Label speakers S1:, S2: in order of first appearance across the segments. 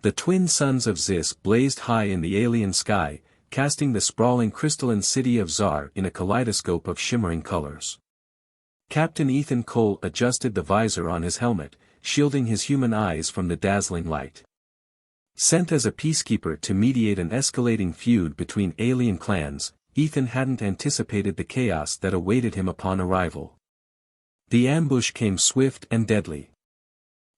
S1: The twin suns of Zis blazed high in the alien sky, casting the sprawling crystalline city of Zar in a kaleidoscope of shimmering colors. Captain Ethan Cole adjusted the visor on his helmet, shielding his human eyes from the dazzling light. Sent as a peacekeeper to mediate an escalating feud between alien clans, Ethan hadn't anticipated the chaos that awaited him upon arrival. The ambush came swift and deadly.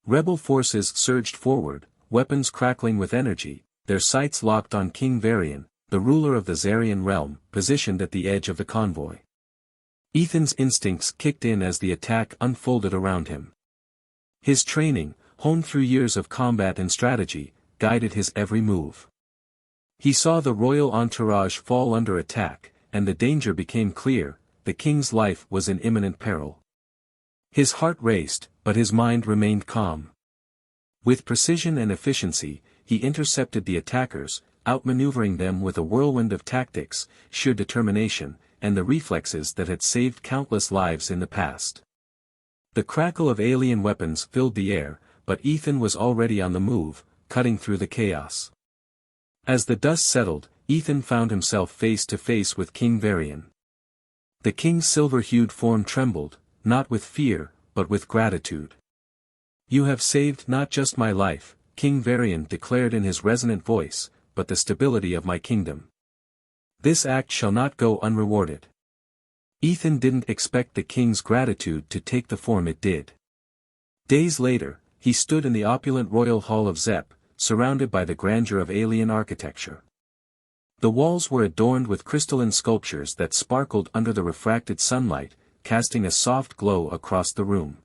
S1: Rebel forces surged forward, weapons crackling with energy, their sights locked on King Varian, the ruler of the Zarian realm, positioned at the edge of the convoy. Ethan's instincts kicked in as the attack unfolded around him. His training, honed through years of combat and strategy, guided his every move. He saw the royal entourage fall under attack, and the danger became clear: the king's life was in imminent peril. His heart raced, but his mind remained calm. With precision and efficiency, he intercepted the attackers, outmaneuvering them with a whirlwind of tactics, sheer determination, and the reflexes that had saved countless lives in the past. The crackle of alien weapons filled the air, but Ethan was already on the move, cutting through the chaos. As the dust settled, Ethan found himself face to face with King Varian. The king's silver-hued form trembled, not with fear, but with gratitude. "You have saved not just my life," King Varian declared in his resonant voice, "but the stability of my kingdom. This act shall not go unrewarded." Ethan didn't expect the king's gratitude to take the form it did. Days later, he stood in the opulent royal hall of Zep, surrounded by the grandeur of alien architecture. The walls were adorned with crystalline sculptures that sparkled under the refracted sunlight, casting a soft glow across the room.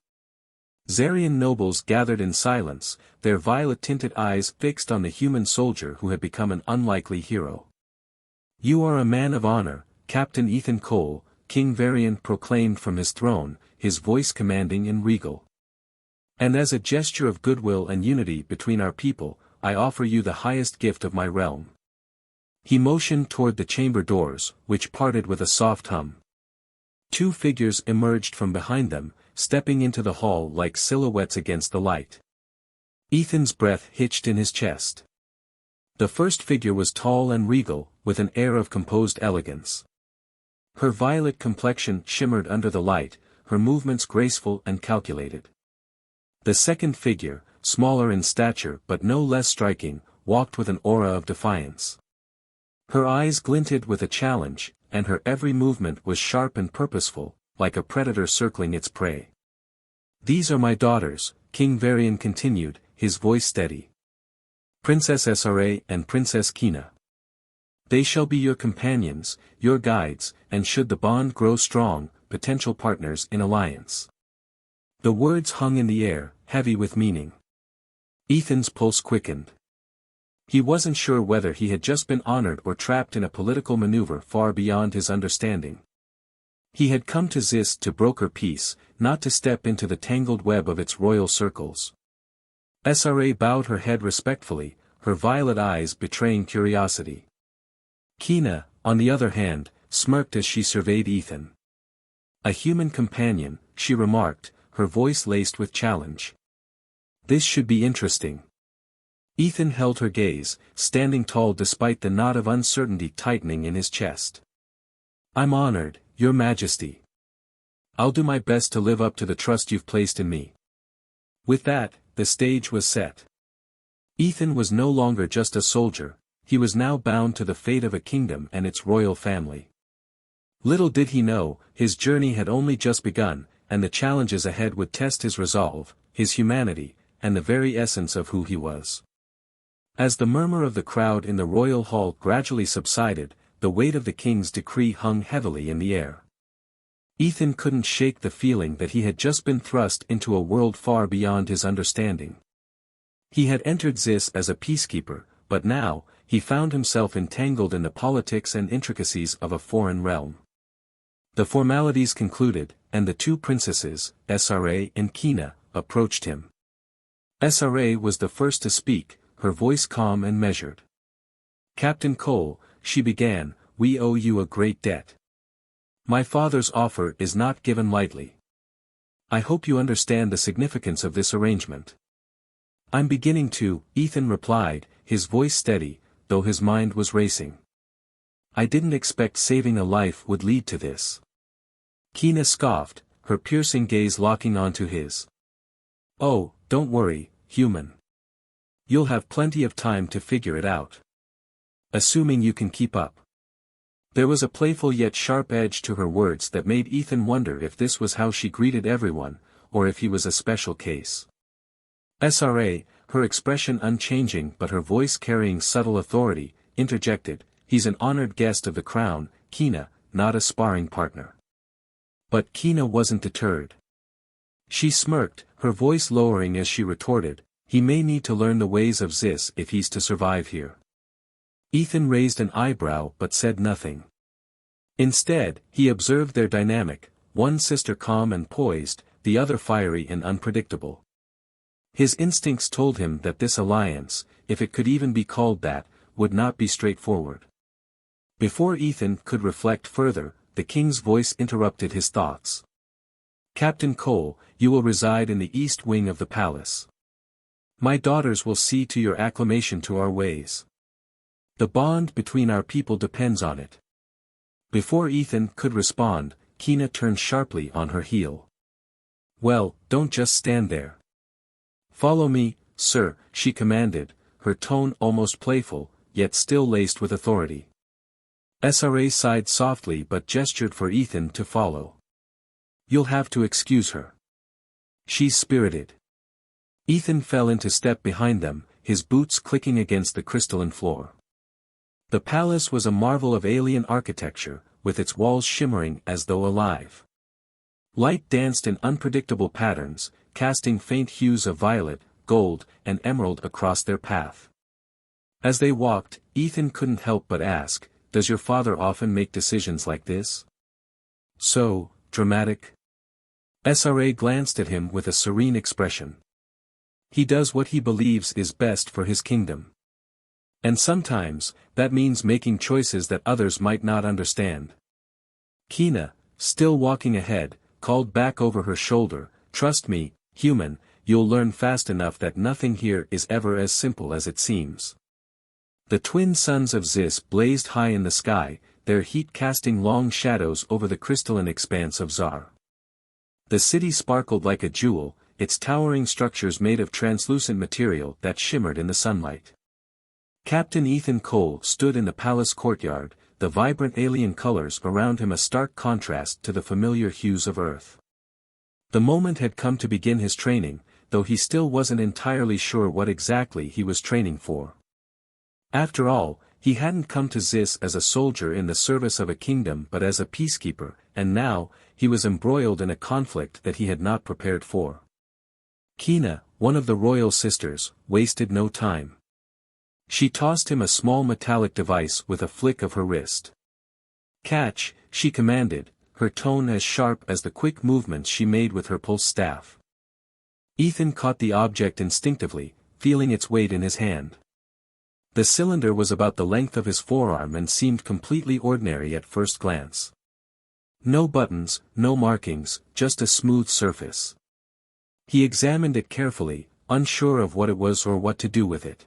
S1: Zarian nobles gathered in silence, their violet-tinted eyes fixed on the human soldier who had become an unlikely hero. "You are a man of honor, Captain Ethan Cole," King Varian proclaimed from his throne, his voice commanding and regal. "And as a gesture of goodwill and unity between our people, I offer you the highest gift of my realm." He motioned toward the chamber doors, which parted with a soft hum. Two figures emerged from behind them, stepping into the hall like silhouettes against the light. Ethan's breath hitched in his chest. The first figure was tall and regal, with an air of composed elegance. Her violet complexion shimmered under the light, her movements graceful and calculated. The second figure, smaller in stature but no less striking, walked with an aura of defiance. Her eyes glinted with a challenge, and her every movement was sharp and purposeful, like a predator circling its prey. "These are my daughters," King Varian continued, his voice steady. "Princess SRA and Princess Kina. They shall be your companions, your guides, and should the bond grow strong, potential partners in alliance." The words hung in the air, heavy with meaning. Ethan's pulse quickened. He wasn't sure whether he had just been honored or trapped in a political maneuver far beyond his understanding. He had come to Zis to broker peace, not to step into the tangled web of its royal circles. SRA bowed her head respectfully, her violet eyes betraying curiosity. Kina, on the other hand, smirked as she surveyed Ethan. "A human companion," she remarked, her voice laced with challenge. "This should be interesting." Ethan held her gaze, standing tall despite the knot of uncertainty tightening in his chest. "I'm honored, Your Majesty. I'll do my best to live up to the trust you've placed in me." With that, the stage was set. Ethan was no longer just a soldier, he was now bound to the fate of a kingdom and its royal family. Little did he know, his journey had only just begun, and the challenges ahead would test his resolve, his humanity, and the very essence of who he was. As the murmur of the crowd in the royal hall gradually subsided, the weight of the king's decree hung heavily in the air. Ethan couldn't shake the feeling that he had just been thrust into a world far beyond his understanding. He had entered Zis as a peacekeeper, but now, he found himself entangled in the politics and intricacies of a foreign realm. The formalities concluded, and the two princesses, SRA and Kina, approached him. SRA was the first to speak, her voice calm and measured. "Captain Cole," she began, "we owe you a great debt. My father's offer is not given lightly. I hope you understand the significance of this arrangement." I'm beginning to, Ethan replied, his voice steady, though his mind was racing. I didn't expect saving a life would lead to this. Kina scoffed, her piercing gaze locking onto his. Oh, don't worry, human. You'll have plenty of time to figure it out. Assuming you can keep up. There was a playful yet sharp edge to her words that made Ethan wonder if this was how she greeted everyone, or if he was a special case. SRA, her expression unchanging but her voice carrying subtle authority, interjected, he's an honored guest of the crown, Kina, not a sparring partner. But Kina wasn't deterred. She smirked, her voice lowering as she retorted, he may need to learn the ways of Zis if he's to survive here. Ethan raised an eyebrow but said nothing. Instead, he observed their dynamic, one sister calm and poised, the other fiery and unpredictable. His instincts told him that this alliance, if it could even be called that, would not be straightforward. Before Ethan could reflect further, the king's voice interrupted his thoughts. Captain Cole, you will reside in the east wing of the palace. My daughters will see to your acclimation to our ways. The bond between our people depends on it. Before Ethan could respond, Kina turned sharply on her heel. Well, don't just stand there. Follow me, sir, she commanded, her tone almost playful, yet still laced with authority. SRA sighed softly but gestured for Ethan to follow. You'll have to excuse her. She's spirited. Ethan fell into step behind them, his boots clicking against the crystalline floor. The palace was a marvel of alien architecture, with its walls shimmering as though alive. Light danced in unpredictable patterns, casting faint hues of violet, gold, and emerald across their path. As they walked, Ethan couldn't help but ask, does your father often make decisions like this? So, dramatic? SRA glanced at him with a serene expression. He does what he believes is best for his kingdom. And sometimes, that means making choices that others might not understand. Kina, still walking ahead, called back over her shoulder, trust me, human, you'll learn fast enough that nothing here is ever as simple as it seems. The twin suns of Zis blazed high in the sky, their heat casting long shadows over the crystalline expanse of Zar. The city sparkled like a jewel, its towering structures made of translucent material that shimmered in the sunlight. Captain Ethan Cole stood in the palace courtyard, the vibrant alien colors around him a stark contrast to the familiar hues of Earth. The moment had come to begin his training, though he still wasn't entirely sure what exactly he was training for. After all, he hadn't come to Zis as a soldier in the service of a kingdom but as a peacekeeper, and now, he was embroiled in a conflict that he had not prepared for. Kina, one of the royal sisters, wasted no time. She tossed him a small metallic device with a flick of her wrist. Catch, she commanded, her tone as sharp as the quick movements she made with her pulse staff. Ethan caught the object instinctively, feeling its weight in his hand. The cylinder was about the length of his forearm and seemed completely ordinary at first glance. No buttons, no markings, just a smooth surface. He examined it carefully, unsure of what it was or what to do with it.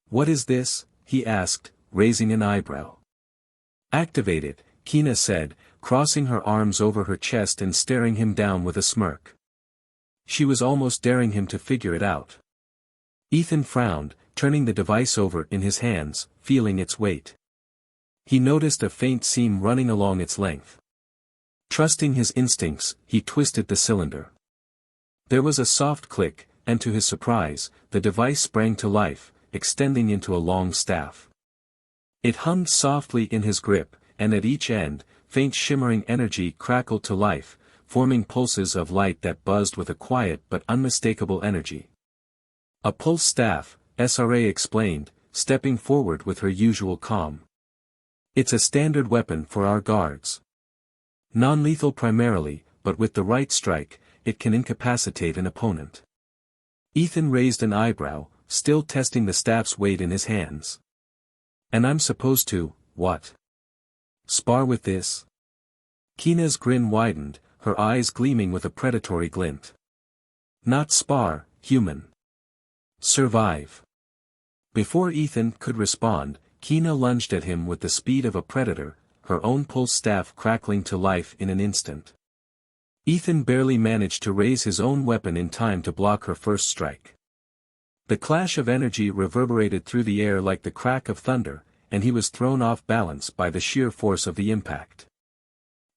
S1: What is this? He asked, raising an eyebrow. Activate it, Kina said, crossing her arms over her chest and staring him down with a smirk. She was almost daring him to figure it out. Ethan frowned, turning the device over in his hands, feeling its weight. He noticed a faint seam running along its length. Trusting his instincts, he twisted the cylinder. There was a soft click, and to his surprise, the device sprang to life, extending into a long staff. It hummed softly in his grip, and at each end, faint shimmering energy crackled to life, forming pulses of light that buzzed with a quiet but unmistakable energy. A pulse staff, SRA explained, stepping forward with her usual calm. It's a standard weapon for our guards. Non-lethal primarily, but with the right strike, it can incapacitate an opponent. Ethan raised an eyebrow, still testing the staff's weight in his hands. And I'm supposed to, what? Spar with this? Kina's grin widened, her eyes gleaming with a predatory glint. Not spar, human. Survive. Before Ethan could respond, Kina lunged at him with the speed of a predator, her own pulse staff crackling to life in an instant. Ethan barely managed to raise his own weapon in time to block her first strike. The clash of energy reverberated through the air like the crack of thunder, and he was thrown off balance by the sheer force of the impact.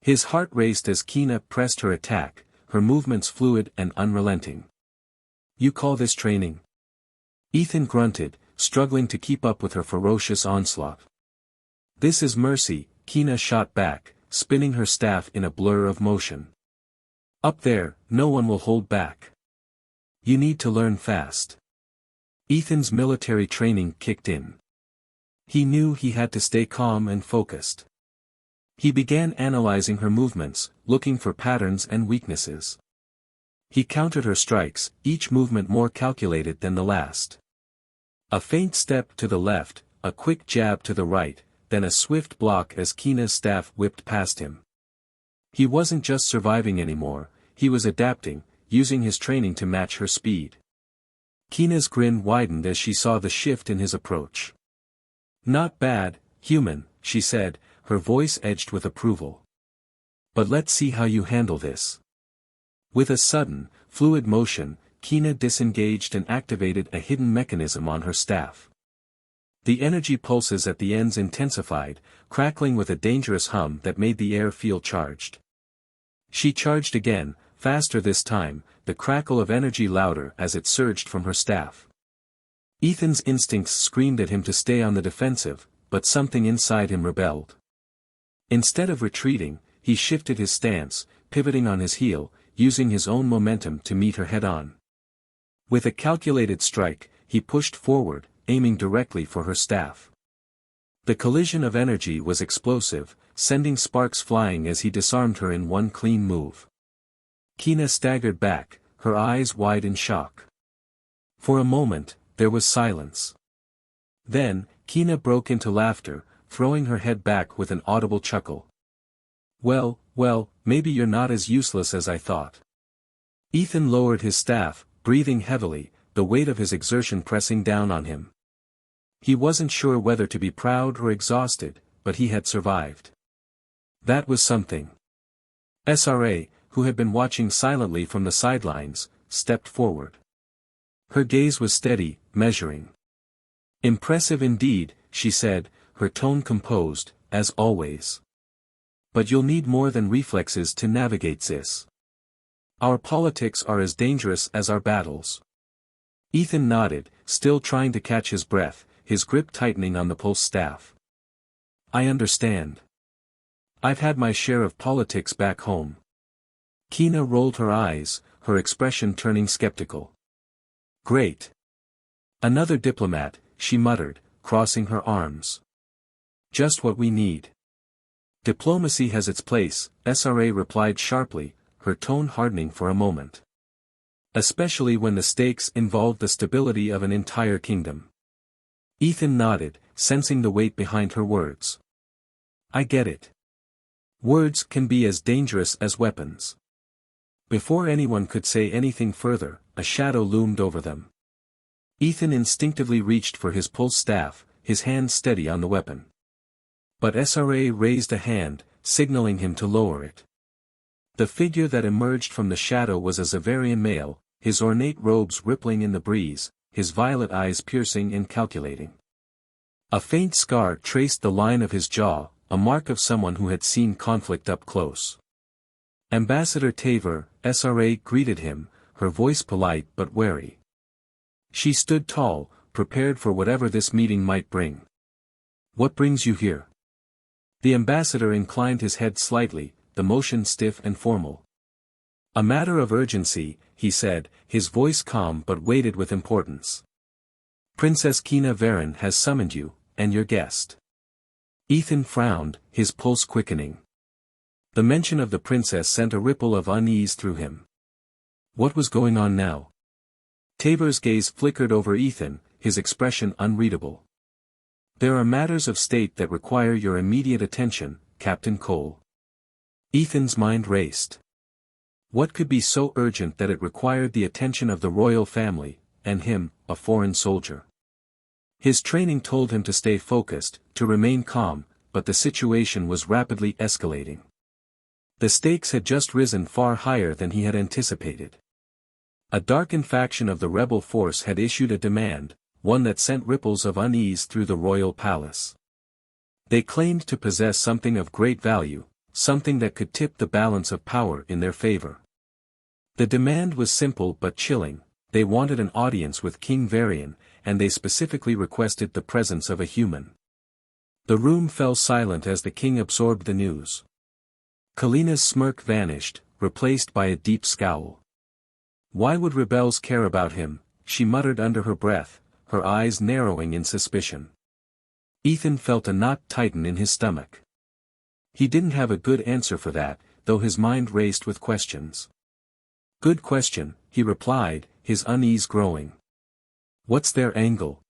S1: His heart raced as Kina pressed her attack, her movements fluid and unrelenting. "You call this training?" Ethan grunted, struggling to keep up with her ferocious onslaught. "This is mercy," Kina shot back, spinning her staff in a blur of motion. "Up there, no one will hold back. You need to learn fast." Ethan's military training kicked in. He knew he had to stay calm and focused. He began analyzing her movements, looking for patterns and weaknesses. He counted her strikes, each movement more calculated than the last. A faint step to the left, a quick jab to the right, then a swift block as Kina's staff whipped past him. He wasn't just surviving anymore, he was adapting, using his training to match her speed. Kina's grin widened as she saw the shift in his approach. "Not bad, human," she said, her voice edged with approval. "But let's see how you handle this." With a sudden, fluid motion, Kina disengaged and activated a hidden mechanism on her staff. The energy pulses at the ends intensified, crackling with a dangerous hum that made the air feel charged. She charged again, faster this time, the crackle of energy louder as it surged from her staff. Ethan's instincts screamed at him to stay on the defensive, but something inside him rebelled. Instead of retreating, he shifted his stance, pivoting on his heel, using his own momentum to meet her head-on. With a calculated strike, he pushed forward, aiming directly for her staff. The collision of energy was explosive, sending sparks flying as he disarmed her in one clean move. Kina staggered back, her eyes wide in shock. For a moment, there was silence. Then, Kina broke into laughter, throwing her head back with an audible chuckle. Well, maybe you're not as useless as I thought." Ethan lowered his staff, breathing heavily, the weight of his exertion pressing down on him. He wasn't sure whether to be proud or exhausted, but he had survived. That was something. SRA, who had been watching silently from the sidelines, stepped forward. Her gaze was steady, measuring. "Impressive indeed," she said, her tone composed, as always. "But you'll need more than reflexes to navigate this. Our politics are as dangerous as our battles." Ethan nodded, still trying to catch his breath, his grip tightening on the pulse staff. "I understand. I've had my share of politics back home." Kina rolled her eyes, her expression turning skeptical. "Great. Another diplomat," she muttered, crossing her arms. "Just what we need." "Diplomacy has its place," SRA replied sharply, her tone hardening for a moment. "Especially when the stakes involve the stability of an entire kingdom." Ethan nodded, sensing the weight behind her words. "I get it. Words can be as dangerous as weapons." Before anyone could say anything further, a shadow loomed over them. Ethan instinctively reached for his pulse staff, his hand steady on the weapon. But SRA raised a hand, signaling him to lower it. The figure that emerged from the shadow was a Zavarian male, his ornate robes rippling in the breeze, his violet eyes piercing and calculating. A faint scar traced the line of his jaw, a mark of someone who had seen conflict up close. "Ambassador Taver," SRA greeted him, her voice polite but wary. She stood tall, prepared for whatever this meeting might bring. "What brings you here?" The ambassador inclined his head slightly, the motion stiff and formal. "A matter of urgency," he said, his voice calm but weighted with importance. "Princess Kina Varen has summoned you, and your guest." Ethan frowned, his pulse quickening. The mention of the princess sent a ripple of unease through him. What was going on now? Taver's gaze flickered over Ethan, his expression unreadable. "There are matters of state that require your immediate attention, Captain Cole." Ethan's mind raced. What could be so urgent that it required the attention of the royal family, and him, a foreign soldier. His training told him to stay focused, to remain calm, but the situation was rapidly escalating. The stakes had just risen far higher than he had anticipated. A darkened faction of the rebel force had issued a demand, one that sent ripples of unease through the royal palace. They claimed to possess something of great value, something that could tip the balance of power in their favor. The demand was simple but chilling. They wanted an audience with King Varian, and they specifically requested the presence of a human. The room fell silent as the king absorbed the news. Kalina's smirk vanished, replaced by a deep scowl. Why would rebels care about him? She muttered under her breath, her eyes narrowing in suspicion. Ethan felt a knot tighten in his stomach. He didn't have a good answer for that, though his mind raced with questions. Good question, he replied, his unease growing. What's their angle?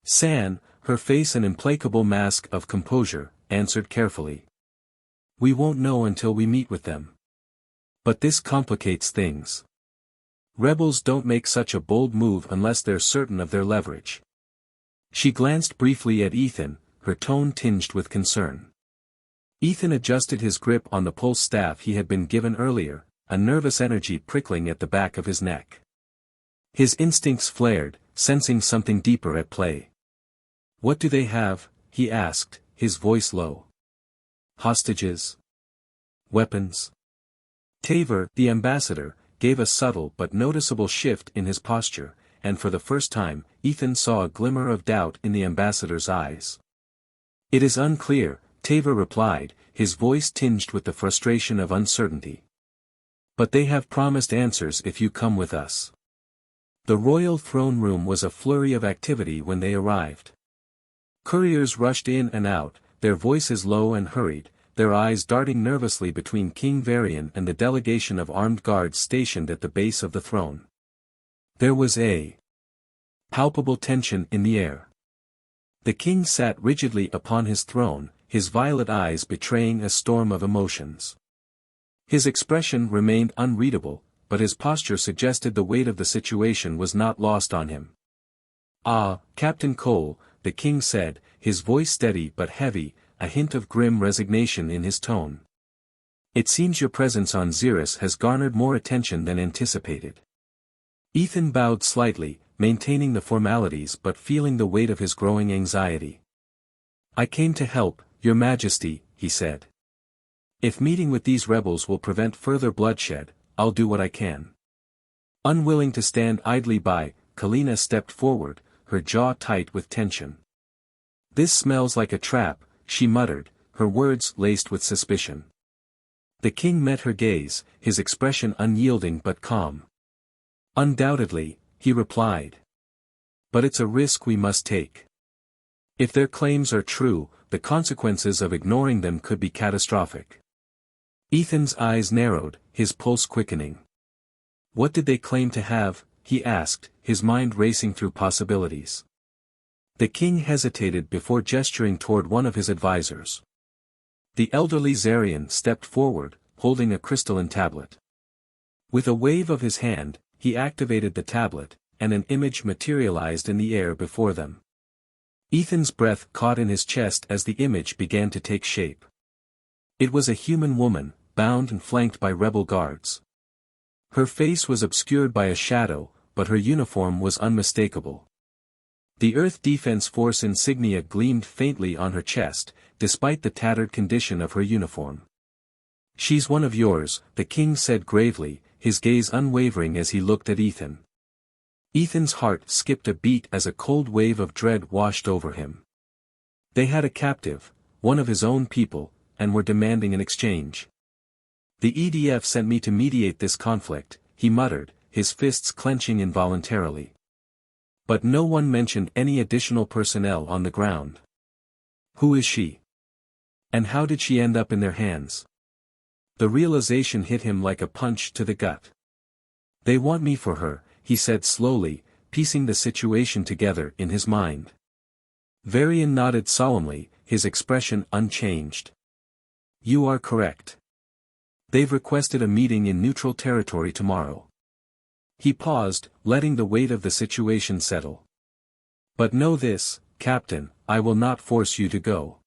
S1: San, her face an implacable mask of composure, answered carefully. We won't know until we meet with them. But this complicates things. Rebels don't make such a bold move unless they're certain of their leverage. She glanced briefly at Ethan, her tone tinged with concern. Ethan adjusted his grip on the pulse staff he had been given earlier, a nervous energy prickling at the back of his neck. His instincts flared, sensing something deeper at play. What do they have? He asked, his voice low. Hostages? Weapons? Taver, the ambassador, gave a subtle but noticeable shift in his posture, and for the first time, Ethan saw a glimmer of doubt in the ambassador's eyes. It is unclear, Taver replied, his voice tinged with the frustration of uncertainty. But they have promised answers if you come with us. The royal throne room was a flurry of activity when they arrived. Couriers rushed in and out, their voices low and hurried, their eyes darting nervously between King Varian and the delegation of armed guards stationed at the base of the throne. There was a palpable tension in the air. The king sat rigidly upon his throne, his violet eyes betraying a storm of emotions. His expression remained unreadable, but his posture suggested the weight of the situation was not lost on him. Ah, Captain Cole, the king said, his voice steady but heavy, a hint of grim resignation in his tone. It seems your presence on Xeris has garnered more attention than anticipated. Ethan bowed slightly, maintaining the formalities but feeling the weight of his growing anxiety. I came to help, Your Majesty, he said. If meeting with these rebels will prevent further bloodshed, I'll do what I can. Unwilling to stand idly by, Kalina stepped forward, her jaw tight with tension. This smells like a trap, she muttered, her words laced with suspicion. The king met her gaze, his expression unyielding but calm. Undoubtedly, he replied. But it's a risk we must take. If their claims are true, the consequences of ignoring them could be catastrophic. Ethan's eyes narrowed, his pulse quickening. What did they claim to have? He asked, his mind racing through possibilities. The king hesitated before gesturing toward one of his advisors. The elderly Zarian stepped forward, holding a crystalline tablet. With a wave of his hand, he activated the tablet, and an image materialized in the air before them. Ethan's breath caught in his chest as the image began to take shape. It was a human woman, bound and flanked by rebel guards. Her face was obscured by a shadow, but her uniform was unmistakable. The Earth Defense Force insignia gleamed faintly on her chest, despite the tattered condition of her uniform. She's one of yours, the king said gravely, his gaze unwavering as he looked at Ethan. Ethan's heart skipped a beat as a cold wave of dread washed over him. They had a captive, one of his own people, and were demanding an exchange. The EDF sent me to mediate this conflict, he muttered, his fists clenching involuntarily. But no one mentioned any additional personnel on the ground. Who is she? And how did she end up in their hands? The realization hit him like a punch to the gut. They want me for her, he said slowly, piecing the situation together in his mind. Varian nodded solemnly, his expression unchanged. You are correct. They've requested a meeting in neutral territory tomorrow. He paused, letting the weight of the situation settle. But know this, Captain, I will not force you to go.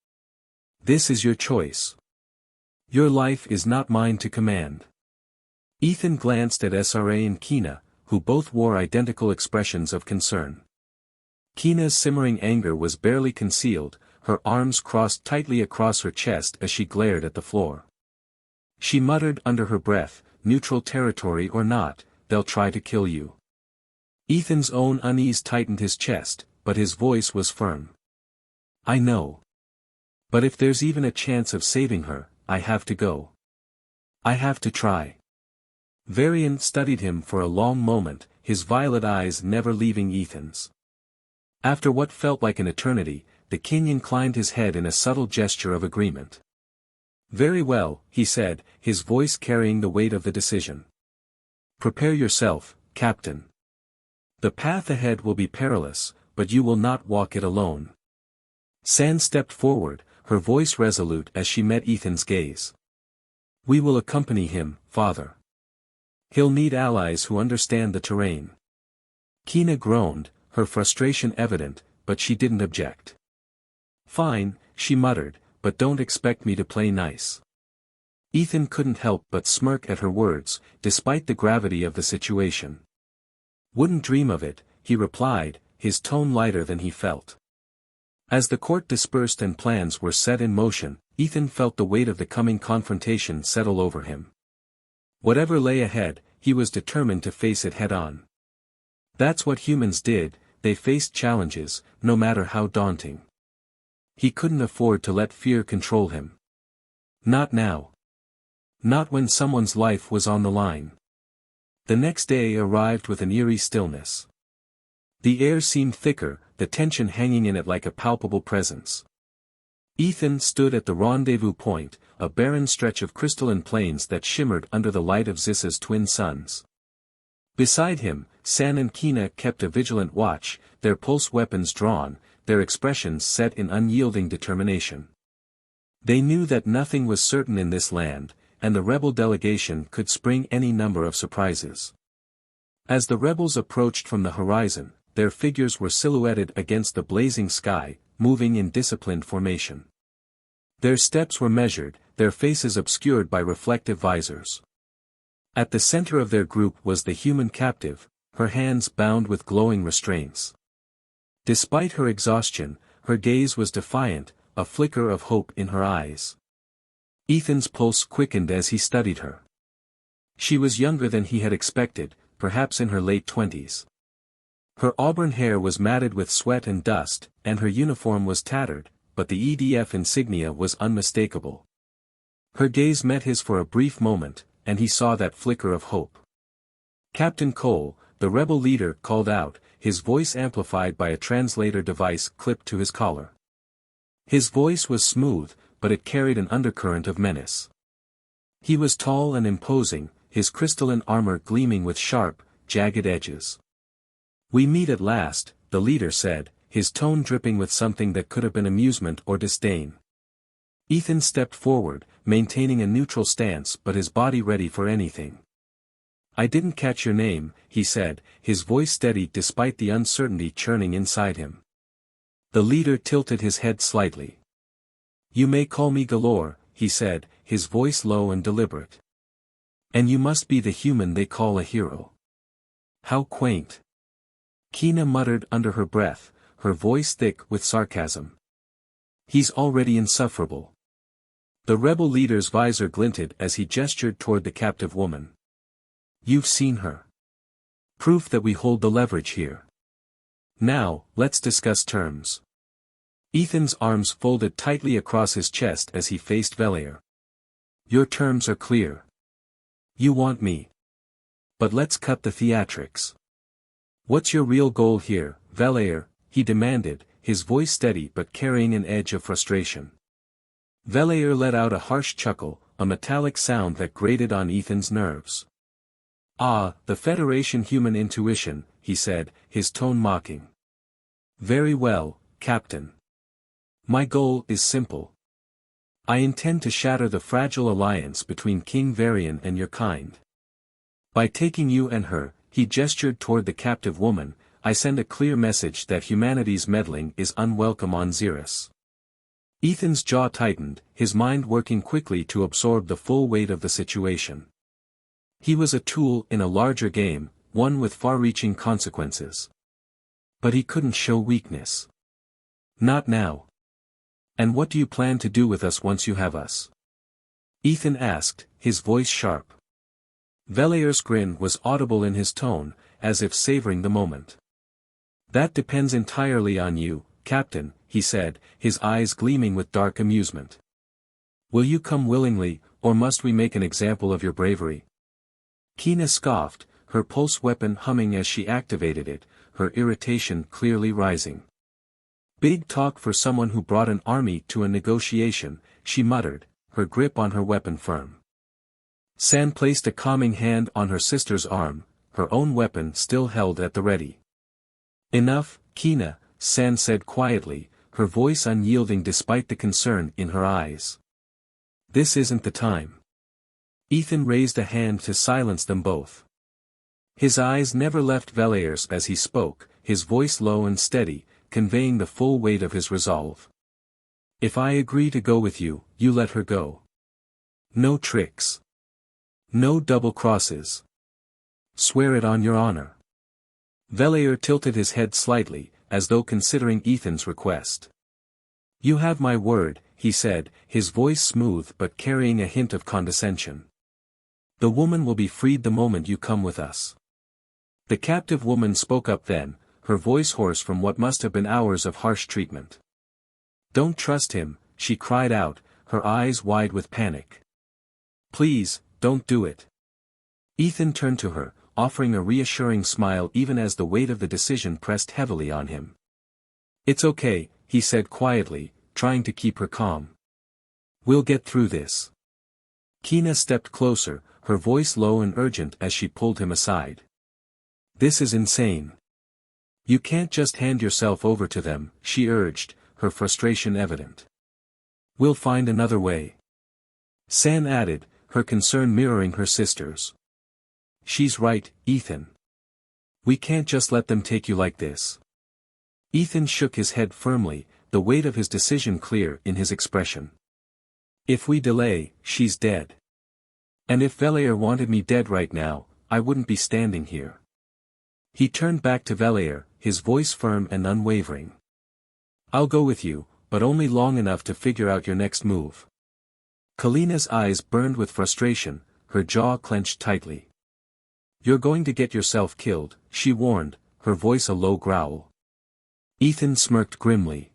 S1: This is your choice. Your life is not mine to command. Ethan glanced at SRA and Kina, who both wore identical expressions of concern. Kina's simmering anger was barely concealed, her arms crossed tightly across her chest as she glared at the floor. She muttered under her breath, neutral territory or not, they'll try to kill you. Ethan's own unease tightened his chest, but his voice was firm. I know. But if there's even a chance of saving her, I have to go. I have to try. Varian studied him for a long moment, his violet eyes never leaving Ethan's. After what felt like an eternity, the king inclined his head in a subtle gesture of agreement. Very well, he said, his voice carrying the weight of the decision. Prepare yourself, Captain. The path ahead will be perilous, but you will not walk it alone. San stepped forward, her voice resolute as she met Ethan's gaze. We will accompany him, Father. He'll need allies who understand the terrain. Kina groaned, her frustration evident, but she didn't object. Fine, she muttered, but don't expect me to play nice. Ethan couldn't help but smirk at her words, despite the gravity of the situation. Wouldn't dream of it, he replied, his tone lighter than he felt. As the court dispersed and plans were set in motion, Ethan felt the weight of the coming confrontation settle over him. Whatever lay ahead, he was determined to face it head-on. That's what humans did, they faced challenges, no matter how daunting. He couldn't afford to let fear control him. Not now. Not when someone's life was on the line. The next day arrived with an eerie stillness. The air seemed thicker, the tension hanging in it like a palpable presence. Ethan stood at the rendezvous point, a barren stretch of crystalline plains that shimmered under the light of Zissa's twin suns. Beside him, San and Kina kept a vigilant watch, their pulse weapons drawn, their expressions set in unyielding determination. They knew that nothing was certain in this land, and the rebel delegation could spring any number of surprises. As the rebels approached from the horizon, their figures were silhouetted against the blazing sky, moving in disciplined formation. Their steps were measured, their faces obscured by reflective visors. At the center of their group was the human captive, her hands bound with glowing restraints. Despite her exhaustion, her gaze was defiant, a flicker of hope in her eyes. Ethan's pulse quickened as he studied her. She was younger than he had expected, perhaps in her late 20s. Her auburn hair was matted with sweat and dust, and her uniform was tattered, but the EDF insignia was unmistakable. Her gaze met his for a brief moment, and he saw that flicker of hope. Captain Cole, the rebel leader, called out, his voice amplified by a translator device clipped to his collar. His voice was smooth, but it carried an undercurrent of menace. He was tall and imposing, his crystalline armor gleaming with sharp, jagged edges. We meet at last, the leader said, his tone dripping with something that could have been amusement or disdain. Ethan stepped forward, maintaining a neutral stance but his body ready for anything. I didn't catch your name, he said, his voice steady despite the uncertainty churning inside him. The leader tilted his head slightly. You may call me Galore, he said, his voice low and deliberate. And you must be the human they call a hero. How quaint. Kina muttered under her breath, her voice thick with sarcasm. He's already insufferable. The rebel leader's visor glinted as he gestured toward the captive woman. You've seen her. Proof that we hold the leverage here. Now, let's discuss terms. Ethan's arms folded tightly across his chest as he faced Velair. Your terms are clear. You want me. But let's cut the theatrics. What's your real goal here, Velair? He demanded, his voice steady but carrying an edge of frustration. Velair let out a harsh chuckle, a metallic sound that grated on Ethan's nerves. Ah, the Federation human intuition, he said, his tone mocking. Very well, Captain. My goal is simple. I intend to shatter the fragile alliance between King Varian and your kind. By taking you and her, he gestured toward the captive woman, I send a clear message that humanity's meddling is unwelcome on Xeris. Ethan's jaw tightened, his mind working quickly to absorb the full weight of the situation. He was a tool in a larger game, one with far-reaching consequences. But he couldn't show weakness. Not now. And what do you plan to do with us once you have us? Ethan asked, his voice sharp. Valier's grin was audible in his tone, as if savoring the moment. That depends entirely on you, Captain, he said, his eyes gleaming with dark amusement. Will you come willingly, or must we make an example of your bravery? Kina scoffed, her pulse weapon humming as she activated it, her irritation clearly rising. Big talk for someone who brought an army to a negotiation, she muttered, her grip on her weapon firm. San placed a calming hand on her sister's arm, her own weapon still held at the ready. Enough, Kina, San said quietly, her voice unyielding despite the concern in her eyes. This isn't the time. Ethan raised a hand to silence them both. His eyes never left Valier's as he spoke, his voice low and steady, conveying the full weight of his resolve. If I agree to go with you, you let her go. No tricks. No double crosses. Swear it on your honor. Valier tilted his head slightly, as though considering Ethan's request. You have my word, he said, his voice smooth but carrying a hint of condescension. The woman will be freed the moment you come with us. The captive woman spoke up then, her voice hoarse from what must have been hours of harsh treatment. Don't trust him, she cried out, her eyes wide with panic. Please, don't do it. Ethan turned to her, offering a reassuring smile even as the weight of the decision pressed heavily on him. It's okay, he said quietly, trying to keep her calm. We'll get through this. Kina stepped closer, her voice low and urgent as she pulled him aside. This is insane. You can't just hand yourself over to them, she urged, her frustration evident. We'll find another way. San added, her concern mirroring her sister's. She's right, Ethan. We can't just let them take you like this. Ethan shook his head firmly, the weight of his decision clear in his expression. If we delay, she's dead. And if Valier wanted me dead right now, I wouldn't be standing here. He turned back to Valier, his voice firm and unwavering. I'll go with you, but only long enough to figure out your next move. Kalina's eyes burned with frustration, her jaw clenched tightly. You're going to get yourself killed, she warned, her voice a low growl. Ethan smirked grimly.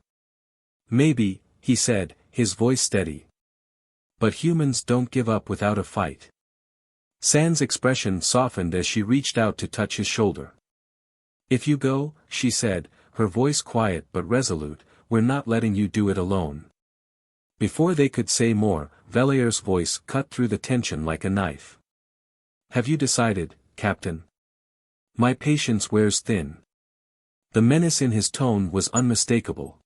S1: Maybe, he said, his voice steady. But humans don't give up without a fight. San's expression softened as she reached out to touch his shoulder. If you go, she said, her voice quiet but resolute, we're not letting you do it alone. Before they could say more, Valier's voice cut through the tension like a knife. Have you decided, Captain? My patience wears thin. The menace in his tone was unmistakable.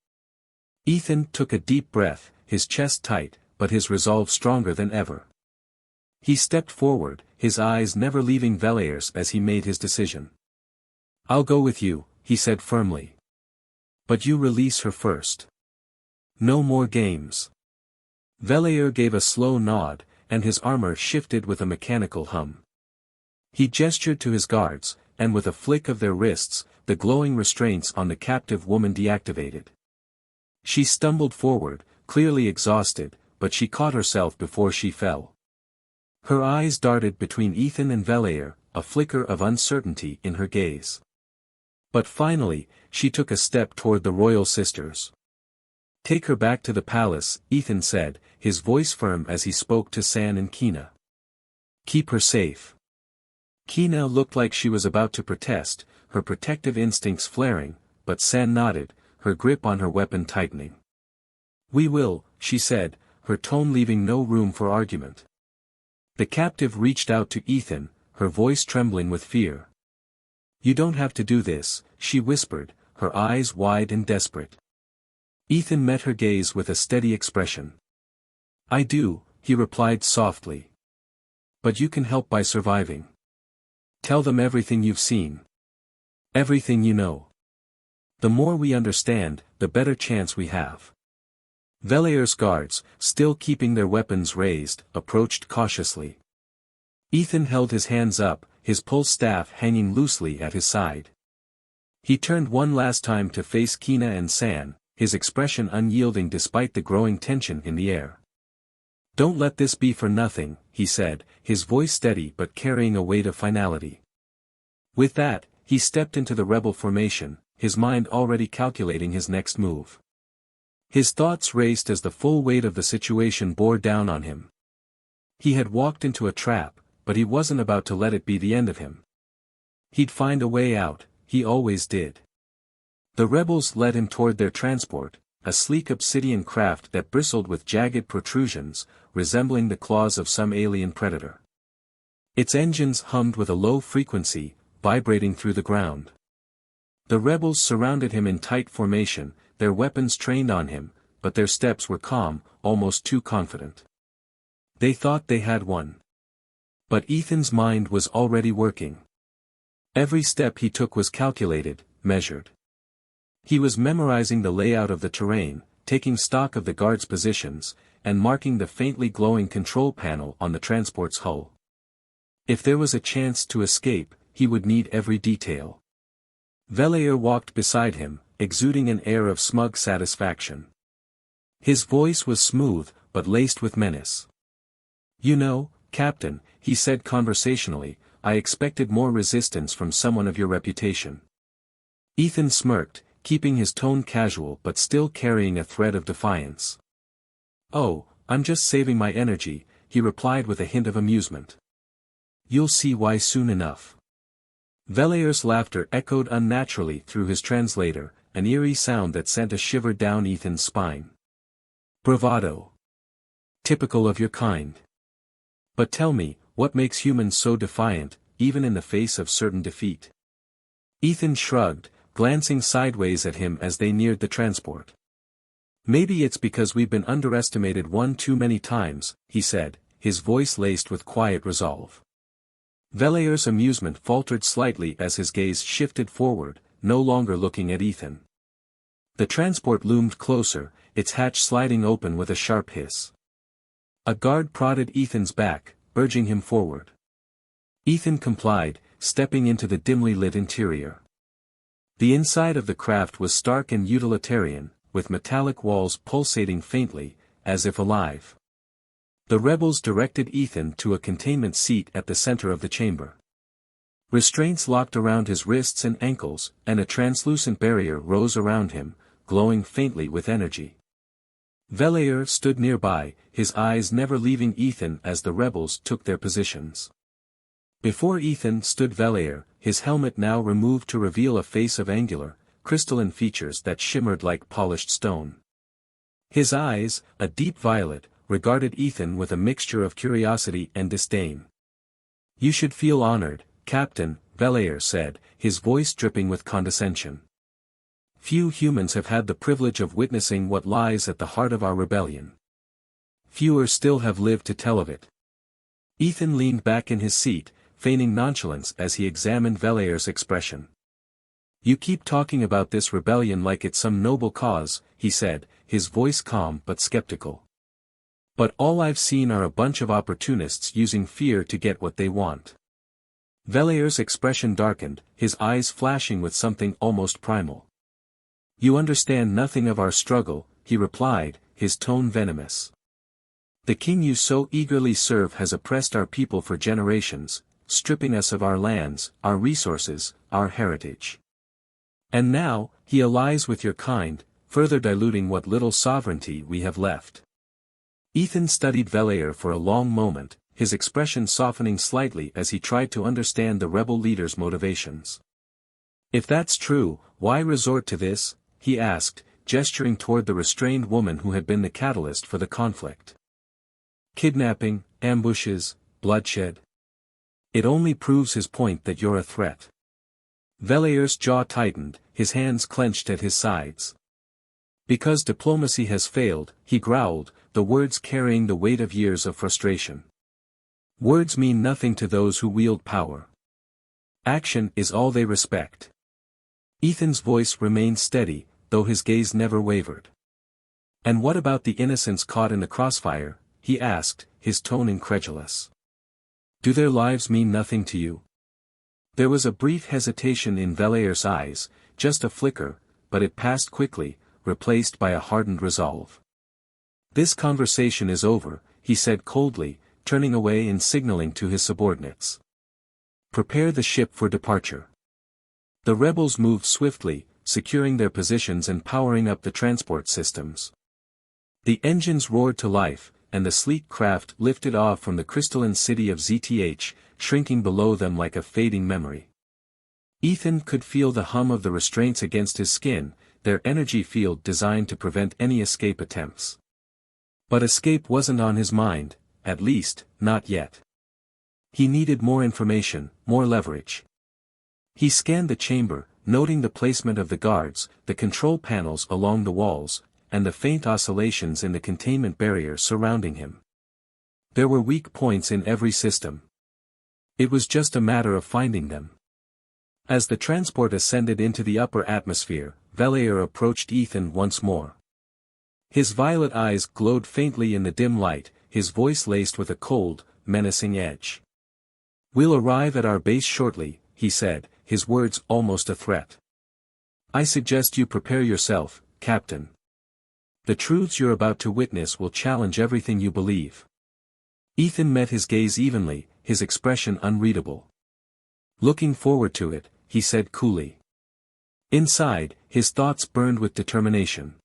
S1: Ethan took a deep breath, his chest tight, but his resolve stronger than ever. He stepped forward, his eyes never leaving Valier's as he made his decision. I'll go with you, he said firmly. But you release her first. No more games. Valier gave a slow nod, and his armor shifted with a mechanical hum. He gestured to his guards, and with a flick of their wrists, the glowing restraints on the captive woman deactivated. She stumbled forward, clearly exhausted, but she caught herself before she fell. Her eyes darted between Ethan and Valier, a flicker of uncertainty in her gaze. But finally, she took a step toward the royal sisters. Take her back to the palace, Ethan said, his voice firm as he spoke to San and Kina. Keep her safe. Kina looked like she was about to protest, her protective instincts flaring, but San nodded, her grip on her weapon tightening. We will, she said, her tone leaving no room for argument. The captive reached out to Ethan, her voice trembling with fear. You don't have to do this, she whispered, her eyes wide and desperate. Ethan met her gaze with a steady expression. I do, he replied softly. But you can help by surviving. Tell them everything you've seen. Everything you know. The more we understand, the better chance we have. Valier's guards, still keeping their weapons raised, approached cautiously. Ethan held his hands up, his pulse staff hanging loosely at his side. He turned one last time to face Kina and San, his expression unyielding despite the growing tension in the air. "Don't let this be for nothing," he said, his voice steady but carrying a weight of finality. With that, he stepped into the rebel formation, his mind already calculating his next move. His thoughts raced as the full weight of the situation bore down on him. He had walked into a trap, but he wasn't about to let it be the end of him. He'd find a way out, he always did. The rebels led him toward their transport, a sleek obsidian craft that bristled with jagged protrusions, resembling the claws of some alien predator. Its engines hummed with a low frequency, vibrating through the ground. The rebels surrounded him in tight formation, their weapons trained on him, but their steps were calm, almost too confident. They thought they had won. But Ethan's mind was already working. Every step he took was calculated, measured. He was memorizing the layout of the terrain, taking stock of the guards' positions, and marking the faintly glowing control panel on the transport's hull. If there was a chance to escape, he would need every detail. Valier walked beside him, exuding an air of smug satisfaction. His voice was smooth, but laced with menace. "You know, Captain," he said conversationally, "I expected more resistance from someone of your reputation." Ethan smirked, keeping his tone casual but still carrying a thread of defiance. "Oh, I'm just saving my energy," he replied with a hint of amusement. "You'll see why soon enough." Valier's laughter echoed unnaturally through his translator, an eerie sound that sent a shiver down Ethan's spine. "Bravado. Typical of your kind. But tell me, what makes humans so defiant, even in the face of certain defeat?" Ethan shrugged, glancing sideways at him as they neared the transport. "Maybe it's because we've been underestimated one too many times," he said, his voice laced with quiet resolve. Valier's amusement faltered slightly as his gaze shifted forward, no longer looking at Ethan. The transport loomed closer, its hatch sliding open with a sharp hiss. A guard prodded Ethan's back, urging him forward. Ethan complied, stepping into the dimly lit interior. The inside of the craft was stark and utilitarian, with metallic walls pulsating faintly, as if alive. The rebels directed Ethan to a containment seat at the center of the chamber. Restraints locked around his wrists and ankles, and a translucent barrier rose around him, glowing faintly with energy. Valier stood nearby, his eyes never leaving Ethan as the rebels took their positions. Before Ethan stood Valier, his helmet now removed to reveal a face of angular, crystalline features that shimmered like polished stone. His eyes, a deep violet, regarded Ethan with a mixture of curiosity and disdain. "You should feel honored, Captain," Valier said, his voice dripping with condescension. "Few humans have had the privilege of witnessing what lies at the heart of our rebellion. Fewer still have lived to tell of it." Ethan leaned back in his seat, feigning nonchalance as he examined Valier's expression. "You keep talking about this rebellion like it's some noble cause," he said, his voice calm but skeptical. "But all I've seen are a bunch of opportunists using fear to get what they want." Valier's expression darkened, his eyes flashing with something almost primal. "You understand nothing of our struggle," he replied, his tone venomous. "The king you so eagerly serve has oppressed our people for generations, stripping us of our lands, our resources, our heritage. And now, he allies with your kind, further diluting what little sovereignty we have left." Ethan studied Valier for a long moment, his expression softening slightly as he tried to understand the rebel leader's motivations. "If that's true, why resort to this?" he asked, gesturing toward the restrained woman who had been the catalyst for the conflict. "Kidnapping, ambushes, bloodshed. It only proves his point that you're a threat." Valier's jaw tightened, his hands clenched at his sides. "Because diplomacy has failed," he growled, the words carrying the weight of years of frustration. "Words mean nothing to those who wield power. Action is all they respect. Ethan's voice remained steady, though his gaze never wavered. And what about the innocents caught in the crossfire? He asked, his tone incredulous. Do their lives mean nothing to you? There was a brief hesitation in Valier's eyes, just a flicker, but it passed quickly, replaced by a hardened resolve. This conversation is over, he said coldly, turning away and signaling to his subordinates. Prepare the ship for departure. The rebels moved swiftly, securing their positions and powering up the transport systems. The engines roared to life, and the sleek craft lifted off from the crystalline city of ZTH, shrinking below them like a fading memory. Ethan could feel the hum of the restraints against his skin, their energy field designed to prevent any escape attempts. But escape wasn't on his mind, at least, not yet. He needed more information, more leverage. He scanned the chamber, noting the placement of the guards, the control panels along the walls, and the faint oscillations in the containment barrier surrounding him. There were weak points in every system. It was just a matter of finding them. As the transport ascended into the upper atmosphere, Valier approached Ethan once more. His violet eyes glowed faintly in the dim light, his voice laced with a cold, menacing edge. We'll arrive at our base shortly, he said, his words almost a threat. I suggest you prepare yourself, Captain. The truths you're about to witness will challenge everything you believe. Ethan met his gaze evenly, his expression unreadable. Looking forward to it, he said coolly. Inside, his thoughts burned with determination.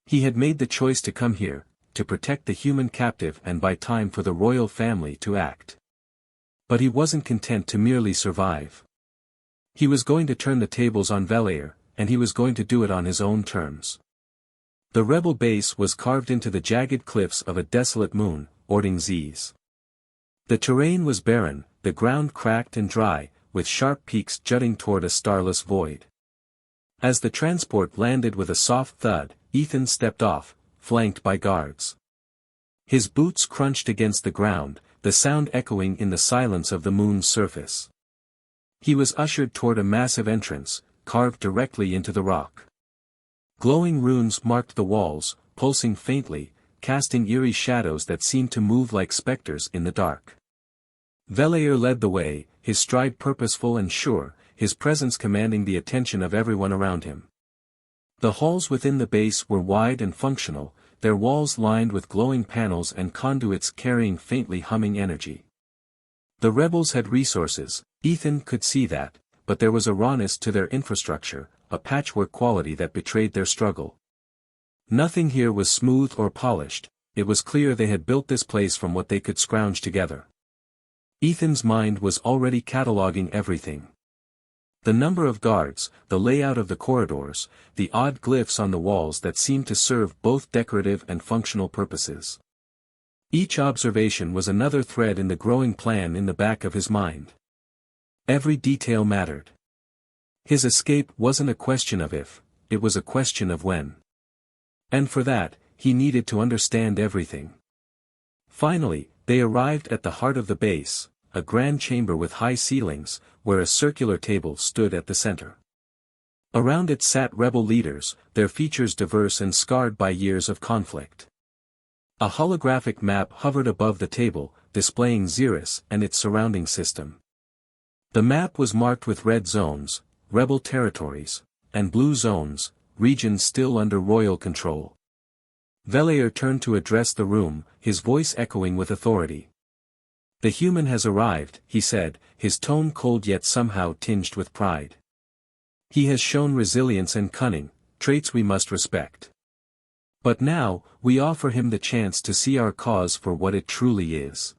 S1: He had made the choice to come here, to protect the human captive and buy time for the royal family to act. But he wasn't content to merely survive. He was going to turn the tables on Valier, and he was going to do it on his own terms. The rebel base was carved into the jagged cliffs of a desolate moon, Ording-Z's. The terrain was barren, the ground cracked and dry, with sharp peaks jutting toward a starless void. As the transport landed with a soft thud, Ethan stepped off, flanked by guards. His boots crunched against the ground, the sound echoing in the silence of the moon's surface. He was ushered toward a massive entrance, carved directly into the rock. Glowing runes marked the walls, pulsing faintly, casting eerie shadows that seemed to move like specters in the dark. Valier led the way, his stride purposeful and sure, his presence commanding the attention of everyone around him. The halls within the base were wide and functional, their walls lined with glowing panels and conduits carrying faintly humming energy. The rebels had resources, Ethan could see that, but there was a rawness to their infrastructure, a patchwork quality that betrayed their struggle. Nothing here was smooth or polished, it was clear they had built this place from what they could scrounge together. Ethan's mind was already cataloging everything. The number of guards, the layout of the corridors, the odd glyphs on the walls that seemed to serve both decorative and functional purposes. Each observation was another thread in the growing plan in the back of his mind. Every detail mattered. His escape wasn't a question of if, it was a question of when. And for that, he needed to understand everything. Finally, they arrived at the heart of the base, a grand chamber with high ceilings, where a circular table stood at the center. Around it sat rebel leaders, their features diverse and scarred by years of conflict. A holographic map hovered above the table, displaying Xeris and its surrounding system. The map was marked with red zones, rebel territories, and blue zones, regions still under royal control. Valier turned to address the room, his voice echoing with authority. The human has arrived, he said, his tone cold yet somehow tinged with pride. He has shown resilience and cunning, traits we must respect. But now, we offer him the chance to see our cause for what it truly is.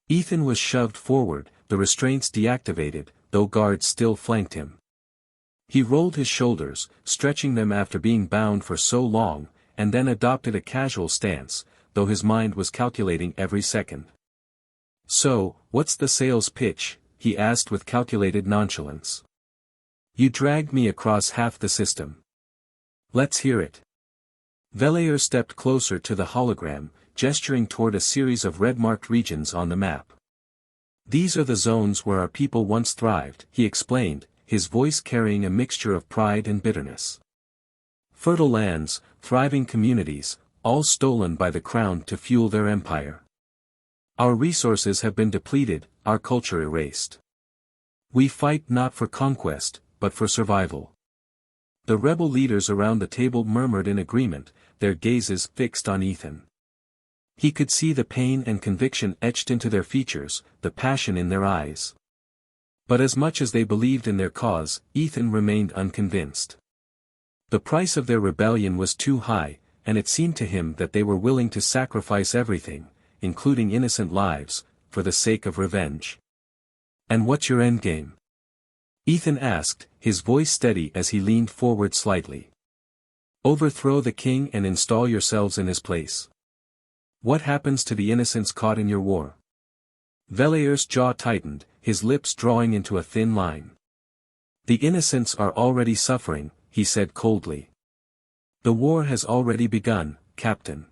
S1: Ethan was shoved forward, the restraints deactivated, though guards still flanked him. He rolled his shoulders, stretching them after being bound for so long, and then adopted a casual stance, though his mind was calculating every second. So, what's the sales pitch? He asked with calculated nonchalance. You dragged me across half the system. Let's hear it. Valier stepped closer to the hologram, gesturing toward a series of red-marked regions on the map. These are the zones where our people once thrived, he explained, his voice carrying a mixture of pride and bitterness. Fertile lands, thriving communities, all stolen by the crown to fuel their empire. Our resources have been depleted, our culture erased. We fight not for conquest, but for survival. The rebel leaders around the table murmured in agreement, their gazes fixed on Ethan. He could see the pain and conviction etched into their features, the passion in their eyes. But as much as they believed in their cause, Ethan remained unconvinced. The price of their rebellion was too high, and it seemed to him that they were willing to sacrifice everything, including innocent lives, for the sake of revenge. And what's your endgame? Ethan asked, his voice steady as he leaned forward slightly. Overthrow the king and install yourselves in his place. What happens to the innocents caught in your war? Velair's jaw tightened, his lips drawing into a thin line. The innocents are already suffering, he said coldly. The war has already begun, Captain.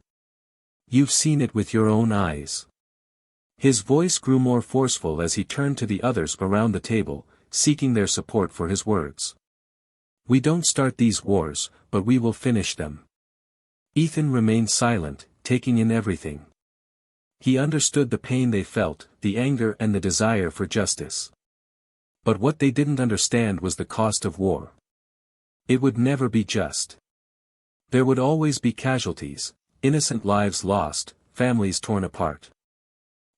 S1: You've seen it with your own eyes. His voice grew more forceful as he turned to the others around the table, seeking their support for his words. We don't start these wars, but we will finish them. Ethan remained silent, taking in everything. He understood the pain they felt, the anger and the desire for justice. But what they didn't understand was the cost of war. It would never be just. There would always be casualties, innocent lives lost, families torn apart.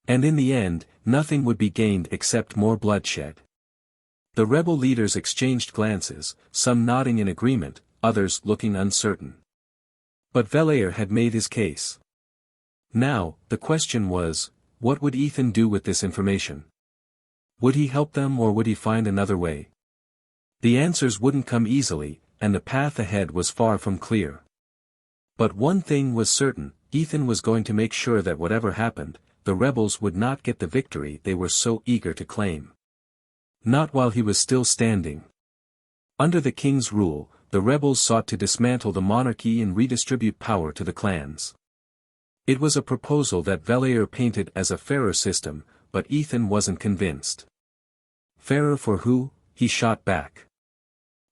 S1: And in the end, nothing would be gained except more bloodshed. The rebel leaders exchanged glances, some nodding in agreement, others looking uncertain. But Velair had made his case. Now, the question was, what would Ethan do with this information? Would he help them or would he find another way? The answers wouldn't come easily, and the path ahead was far from clear. But one thing was certain, Ethan was going to make sure that whatever happened, the rebels would not get the victory they were so eager to claim. Not while he was still standing. Under the king's rule, the rebels sought to dismantle the monarchy and redistribute power to the clans. It was a proposal that Velair painted as a fairer system, but Ethan wasn't convinced. Fairer for who? He shot back.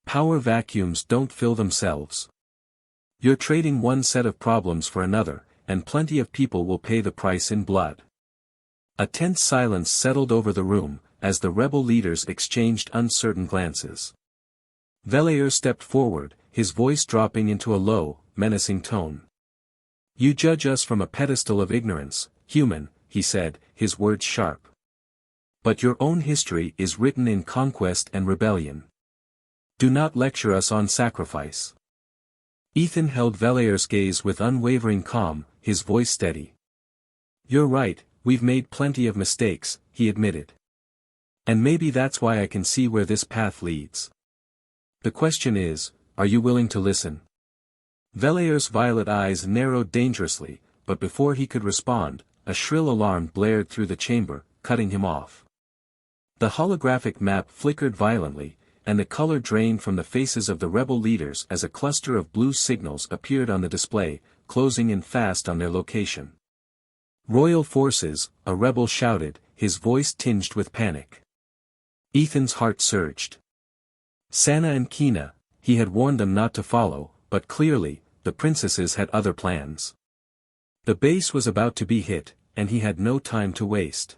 S1: Power vacuums don't fill themselves. You're trading one set of problems for another, and plenty of people will pay the price in blood. A tense silence settled over the room, as the rebel leaders exchanged uncertain glances. Velair stepped forward, his voice dropping into a low, menacing tone. You judge us from a pedestal of ignorance, human, he said, his words sharp. But your own history is written in conquest and rebellion. Do not lecture us on sacrifice. Ethan held Velair's gaze with unwavering calm, his voice steady. You're right, we've made plenty of mistakes, he admitted. And maybe that's why I can see where this path leads. The question is, are you willing to listen? Velair's violet eyes narrowed dangerously, but before he could respond, a shrill alarm blared through the chamber, cutting him off. The holographic map flickered violently, and the color drained from the faces of the rebel leaders as a cluster of blue signals appeared on the display, closing in fast on their location. Royal forces, a rebel shouted, his voice tinged with panic. Ethan's heart surged. Sana and Kina, he had warned them not to follow, but clearly, the princesses had other plans. The base was about to be hit, and he had no time to waste.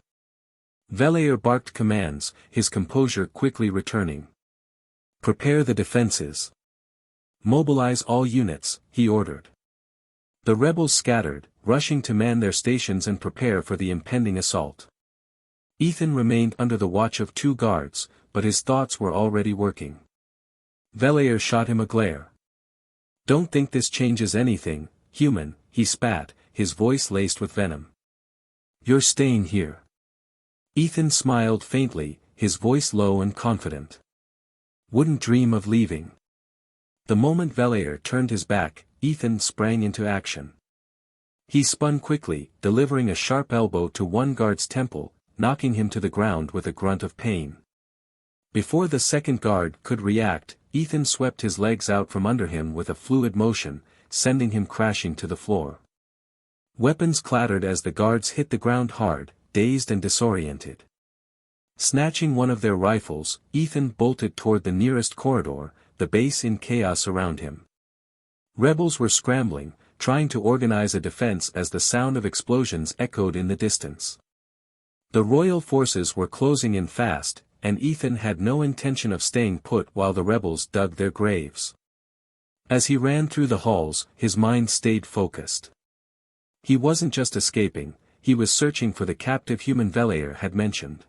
S1: Velair barked commands, his composure quickly returning. Prepare the defenses. Mobilize all units, he ordered. The rebels scattered, rushing to man their stations and prepare for the impending assault. Ethan remained under the watch of 2 guards, but his thoughts were already working. Velair shot him a glare. Don't think this changes anything, human, he spat, his voice laced with venom. You're staying here. Ethan smiled faintly, his voice low and confident. Wouldn't dream of leaving. The moment Velair turned his back, Ethan sprang into action. He spun quickly, delivering a sharp elbow to one guard's temple, knocking him to the ground with a grunt of pain. Before the second guard could react, Ethan swept his legs out from under him with a fluid motion, sending him crashing to the floor. Weapons clattered as the guards hit the ground hard, dazed and disoriented. Snatching one of their rifles, Ethan bolted toward the nearest corridor, the base in chaos around him. Rebels were scrambling, trying to organize a defense as the sound of explosions echoed in the distance. The royal forces were closing in fast, and Ethan had no intention of staying put while the rebels dug their graves. As he ran through the halls, his mind stayed focused. He wasn't just escaping, he was searching for the captive human Velair had mentioned.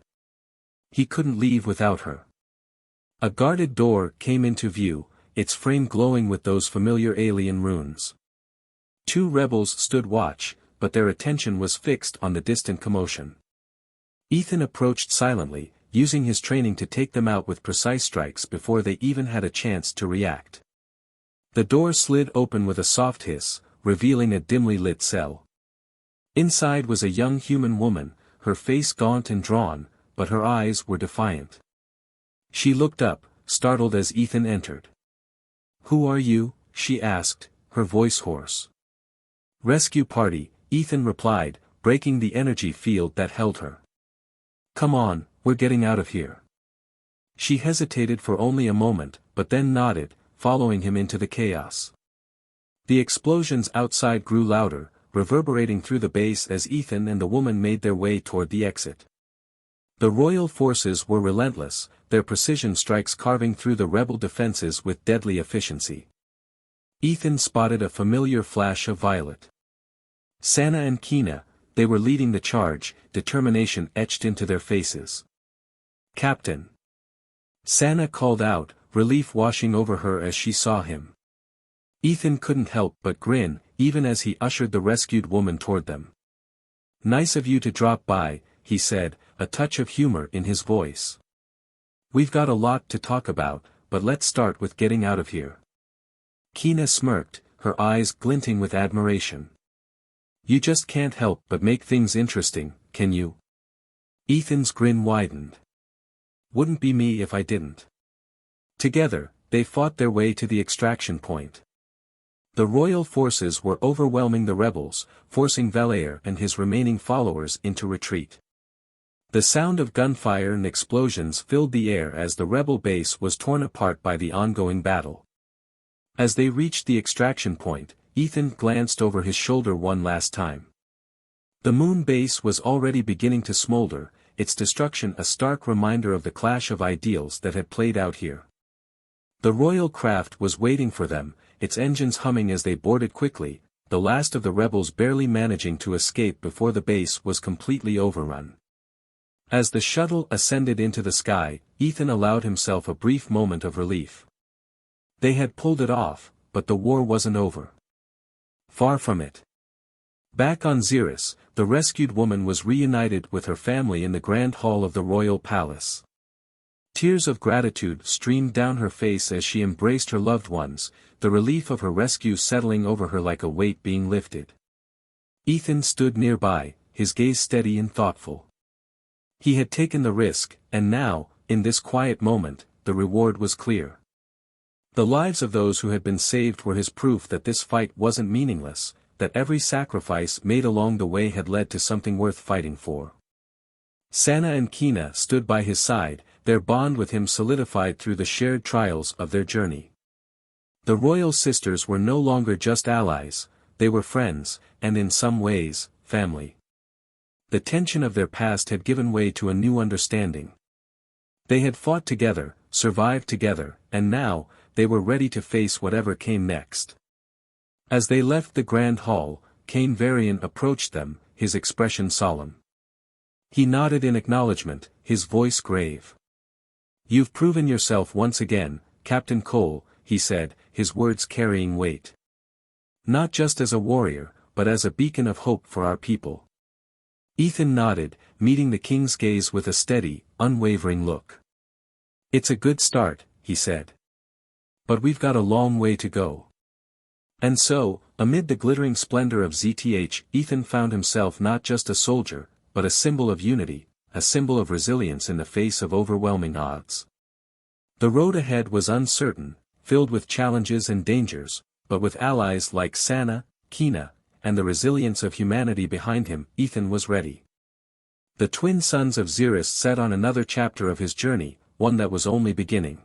S1: He couldn't leave without her. A guarded door came into view, its frame glowing with those familiar alien runes. Two rebels stood watch, but their attention was fixed on the distant commotion. Ethan approached silently, using his training to take them out with precise strikes before they even had a chance to react. The door slid open with a soft hiss, revealing a dimly lit cell. Inside was a young human woman, her face gaunt and drawn, but her eyes were defiant. She looked up, startled as Ethan entered. "Who are you?" she asked, her voice hoarse. "Rescue party," Ethan replied, breaking the energy field that held her. "Come on, we're getting out of here." She hesitated for only a moment, but then nodded, following him into the chaos. The explosions outside grew louder, reverberating through the base as Ethan and the woman made their way toward the exit. The royal forces were relentless, their precision strikes carving through the rebel defenses with deadly efficiency. Ethan spotted a familiar flash of violet. Sana and Kina, they were leading the charge, determination etched into their faces. "Captain!" Sana called out, relief washing over her as she saw him. Ethan couldn't help but grin, even as he ushered the rescued woman toward them. "Nice of you to drop by," he said, a touch of humor in his voice. "We've got a lot to talk about, but let's start with getting out of here." Kina smirked, her eyes glinting with admiration. "You just can't help but make things interesting, can you?" Ethan's grin widened. "Wouldn't be me if I didn't." Together, they fought their way to the extraction point. The royal forces were overwhelming the rebels, forcing Velair and his remaining followers into retreat. The sound of gunfire and explosions filled the air as the rebel base was torn apart by the ongoing battle. As they reached the extraction point, Ethan glanced over his shoulder one last time. The moon base was already beginning to smolder, its destruction a stark reminder of the clash of ideals that had played out here. The royal craft was waiting for them, its engines humming as they boarded quickly, the last of the rebels barely managing to escape before the base was completely overrun. As the shuttle ascended into the sky, Ethan allowed himself a brief moment of relief. They had pulled it off, but the war wasn't over. Far from it. Back on Xeris, the rescued woman was reunited with her family in the grand hall of the royal palace. Tears of gratitude streamed down her face as she embraced her loved ones, the relief of her rescue settling over her like a weight being lifted. Ethan stood nearby, his gaze steady and thoughtful. He had taken the risk, and now, in this quiet moment, the reward was clear. The lives of those who had been saved were his proof that this fight wasn't meaningless, that every sacrifice made along the way had led to something worth fighting for. Sana and Kina stood by his side, their bond with him solidified through the shared trials of their journey. The royal sisters were no longer just allies, they were friends, and in some ways, family. The tension of their past had given way to a new understanding. They had fought together, survived together, and now, they were ready to face whatever came next. As they left the grand hall, Cain Varian approached them, his expression solemn. He nodded in acknowledgement, his voice grave. "You've proven yourself once again, Captain Cole," he said, his words carrying weight. "Not just as a warrior, but as a beacon of hope for our people." Ethan nodded, meeting the king's gaze with a steady, unwavering look. "It's a good start," he said. "But we've got a long way to go." And so, amid the glittering splendor of ZTH, Ethan found himself not just a soldier, but a symbol of unity, a symbol of resilience in the face of overwhelming odds. The road ahead was uncertain, filled with challenges and dangers, but with allies like Sana, Kina, and the resilience of humanity behind him, Ethan was ready. The twin sons of Xerus set on another chapter of his journey, one that was only beginning.